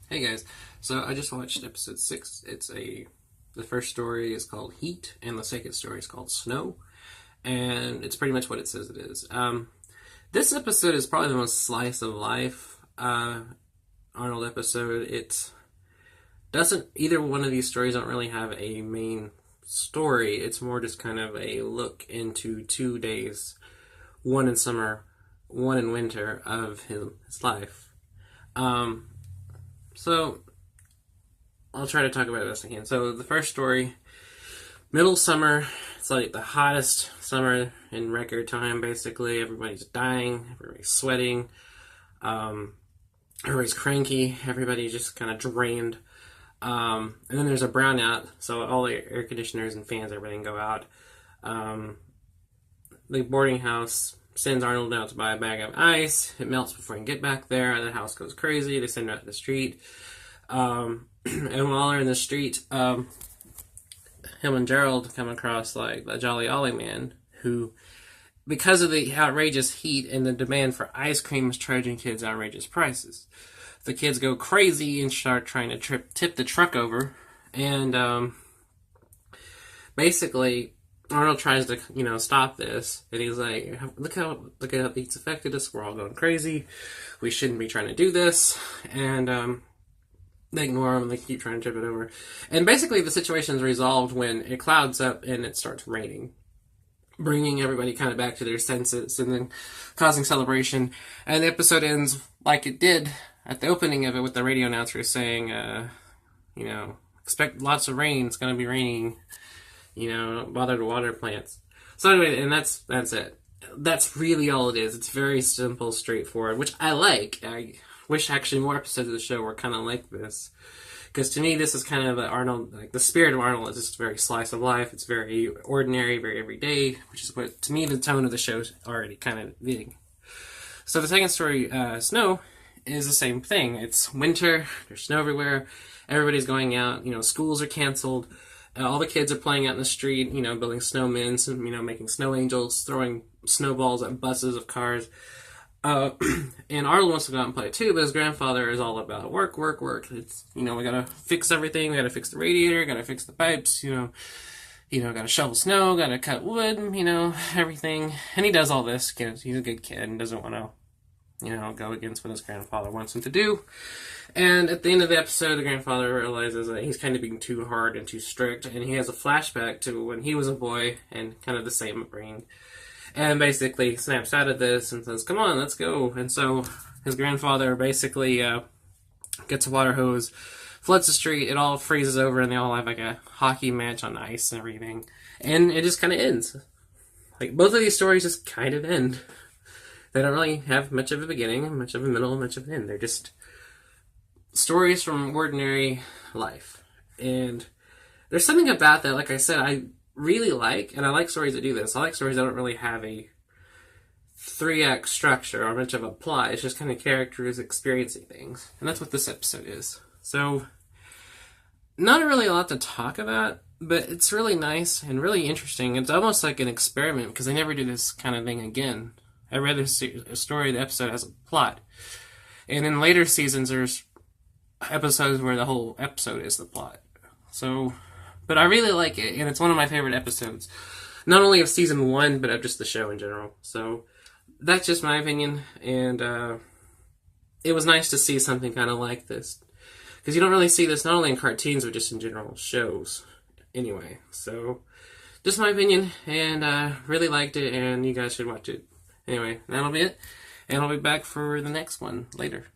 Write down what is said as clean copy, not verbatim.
Hey guys, so I just watched episode 6. The first story is called Heat, and the second story is called Snow, and it's pretty much what it says it is. This episode is probably the most slice of life Arnold episode. It doesn't, either one of these stories don't really have a main story. It's more just kind of a look into 2 days, one in summer, one in winter, of his life. So I'll try to talk about it best I can. So the first story, middle summer, it's like the hottest summer in record time, basically. Everybody's dying, everybody's sweating, everybody's cranky, everybody's just kind of drained. And then there's a brownout, so all the air conditioners and fans, everything go out. The boarding house sends Arnold out to buy a bag of ice. It melts before he can get back there. The house goes crazy. They send him out to the street. And while they're in the street, him and Gerald come across like the Jolly Ollie man, who, because of the outrageous heat and the demand for ice cream, is charging kids outrageous prices. The kids go crazy and start trying to tip the truck over, and basically Arnold tries to, stop this, and he's like, look how the heat's affected us. We're all going crazy. We shouldn't be trying to do this. And they ignore him, and they keep trying to trip it over. And basically the situation's resolved when it clouds up and it starts raining, bringing everybody kind of back to their senses and then causing celebration. And the episode ends like it did at the opening of it, with the radio announcer saying, expect lots of rain. It's going to be raining. Don't bother to water plants. So anyway, and that's it. That's really all it is. It's very simple, straightforward, which I like. I wish actually more episodes of the show were kind of like this. Because to me, this is kind of Arnold, like the spirit of Arnold is just very slice of life. It's very ordinary, very everyday, which is what, to me, the tone of the show is already kind of fitting. So the second story, Snow, is the same thing. It's winter, there's snow everywhere, everybody's going out, schools are canceled. All the kids are playing out in the street, building snowmen, making snow angels, throwing snowballs at buses of cars. And Arnold wants to go out and play too, but his grandfather is all about work. It's, we gotta fix everything. We gotta fix the radiator, gotta fix the pipes, gotta shovel snow, gotta cut wood, everything. And he does all this because he's a good kid and doesn't want to, go against what his grandfather wants him to do. And at the end of the episode, the grandfather realizes that he's kind of being too hard and too strict, and he has a flashback to when he was a boy and kind of the same upbringing. And basically snaps out of this and says, come on, let's go. And so his grandfather basically gets a water hose, floods the street, it all freezes over, and they all have like a hockey match on ice and everything. And it just kind of ends. Like, both of these stories just kind of end. They don't really have much of a beginning, much of a middle, much of an end. They're just stories from ordinary life. And there's something about that, like I said, I really like, and I like stories that do this. I like stories that don't really have a 3-act structure or much of a plot. It's just kind of characters experiencing things. And that's what this episode is. So, not really a lot to talk about, but it's really nice and really interesting. It's almost like an experiment, because they never do this kind of thing again. I read a story, the episode has a plot. And in later seasons, there's episodes where the whole episode is the plot. So, but I really like it, and it's one of my favorite episodes. Not only of season 1, but of just the show in general. So, that's just my opinion, and it was nice to see something kind of like this. Because you don't really see this not only in cartoons, but just in general shows. Anyway, so, just my opinion, and really liked it, and you guys should watch it. Anyway, that'll be it, and I'll be back for the next one later.